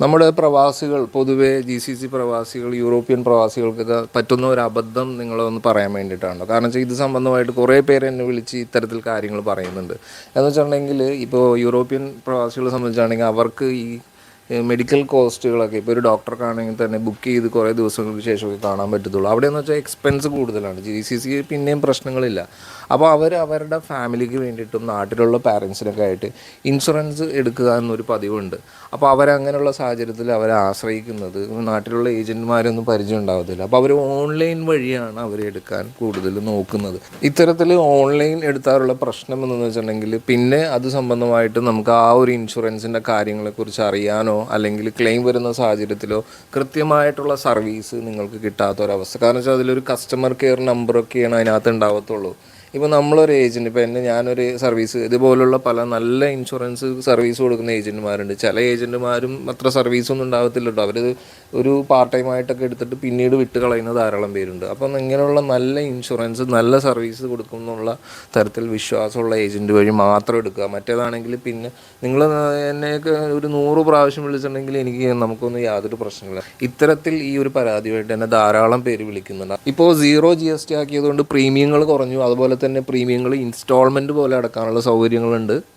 നമ്മുടെ പ്രവാസികൾ പൊതുവേ GCC പ്രവാസികൾ യൂറോപ്യൻ പ്രവാസികൾക്കൊക്കെ പറ്റുന്ന ഒരു അബദ്ധം നിങ്ങളൊന്ന് പറയാൻ വേണ്ടിയിട്ടാണ്. കാരണം വെച്ചാൽ ഇത് സംബന്ധമായിട്ട് കുറേ പേര് എന്നെ വിളിച്ച് ഇത്തരത്തിൽ കാര്യങ്ങൾ പറയുന്നുണ്ട്. എന്ന് വെച്ചിട്ടുണ്ടെങ്കിൽ ഇപ്പോൾ യൂറോപ്യൻ പ്രവാസികളെ സംബന്ധിച്ചാണെങ്കിൽ അവർക്ക് ഈ മെഡിക്കൽ കോസ്റ്റുകളൊക്കെ ഇപ്പോൾ ഒരു ഡോക്ടർക്കാണെങ്കിൽ തന്നെ ബുക്ക് ചെയ്ത് കുറേ ദിവസങ്ങൾക്ക് ശേഷമൊക്കെ കാണാൻ പറ്റത്തുള്ളൂ. അവിടെയെന്ന് വെച്ചാൽ എക്സ്പെൻസ് കൂടുതലാണ്. GCC പിന്നെയും പ്രശ്നങ്ങളില്ല. അപ്പോൾ അവർ അവരുടെ ഫാമിലിക്ക് വേണ്ടിയിട്ടും നാട്ടിലുള്ള പാരൻസിനൊക്കെ ആയിട്ട് ഇൻഷുറൻസ് എടുക്കുക എന്നൊരു പതിവുണ്ട്. അപ്പോൾ അവരങ്ങനെയുള്ള സാഹചര്യത്തിൽ അവരെ ആശ്രയിക്കുന്നത് നാട്ടിലുള്ള ഏജൻറ്റ്മാരൊന്നും പരിചയം ഉണ്ടാകത്തില്ല. അപ്പോൾ അവർ ഓൺലൈൻ വഴിയാണ് അവരെടുക്കാൻ കൂടുതൽ നോക്കുന്നത്. ഇത്തരത്തിൽ ഓൺലൈൻ എടുത്താലുള്ള പ്രശ്നം എന്ന് വെച്ചിട്ടുണ്ടെങ്കിൽ പിന്നെ അത് സംബന്ധമായിട്ട് നമുക്ക് ആ ഒരു ഇൻഷുറൻസിൻ്റെ കാര്യങ്ങളെക്കുറിച്ച് അറിയാനോ അല്ലെങ്കിൽ ക്ലെയിം വരുന്ന സാഹചര്യത്തിലോ കൃത്യമായിട്ടുള്ള സർവീസ് നിങ്ങൾക്ക് കിട്ടാത്തൊരവസ്ഥ. കാരണം വെച്ചാൽ അതിലൊരു കസ്റ്റമർ കെയർ നമ്പറൊക്കെയാണ് അതിനകത്ത് ഉണ്ടാവത്തുള്ളൂ. ഇപ്പോൾ നമ്മളൊരു ഏജൻറ്റ്, ഇപ്പോൾ ഞാനൊരു സർവീസ് ഇതുപോലുള്ള പല നല്ല ഇൻഷുറൻസ് സർവീസ് കൊടുക്കുന്ന ഏജൻറ്റുമാരുണ്ട്. ചില ഏജൻറ്റുമാരും അത്ര സർവീസൊന്നും ഉണ്ടാകത്തില്ല കേട്ടോ. അവർ ഒരു പാർട്ട് ടൈം ആയിട്ടൊക്കെ എടുത്തിട്ട് പിന്നീട് വിട്ട് കളയുന്ന ധാരാളം പേരുണ്ട്. അപ്പം ഇങ്ങനെയുള്ള നല്ല ഇൻഷുറൻസ് നല്ല സർവീസ് കൊടുക്കുമെന്നുള്ള തരത്തിൽ വിശ്വാസമുള്ള ഏജൻറ്റ് വഴി മാത്രം എടുക്കുക. മറ്റേതാണെങ്കിൽ പിന്നെ നിങ്ങൾ എന്നെയൊക്കെ ഒരു 100 പ്രാവശ്യം വിളിച്ചിട്ടുണ്ടെങ്കിൽ നമുക്കൊന്നും യാതൊരു പ്രശ്നമില്ല. ഇത്തരത്തിൽ ഈ ഒരു പരാതിയായിട്ട് എന്നെ ധാരാളം പേര് വിളിക്കുന്നുണ്ട്. ഇപ്പോൾ 0 GST ആക്കിയതുകൊണ്ട് പ്രീമിയങ്ങൾ കുറഞ്ഞു. അതുപോലെ തന്നെ പ്രീമിയങ്ങൾ ഇൻസ്റ്റാൾമെൻറ്റ് പോലെ അടക്കാനുള്ള സൗകര്യങ്ങളുണ്ട്.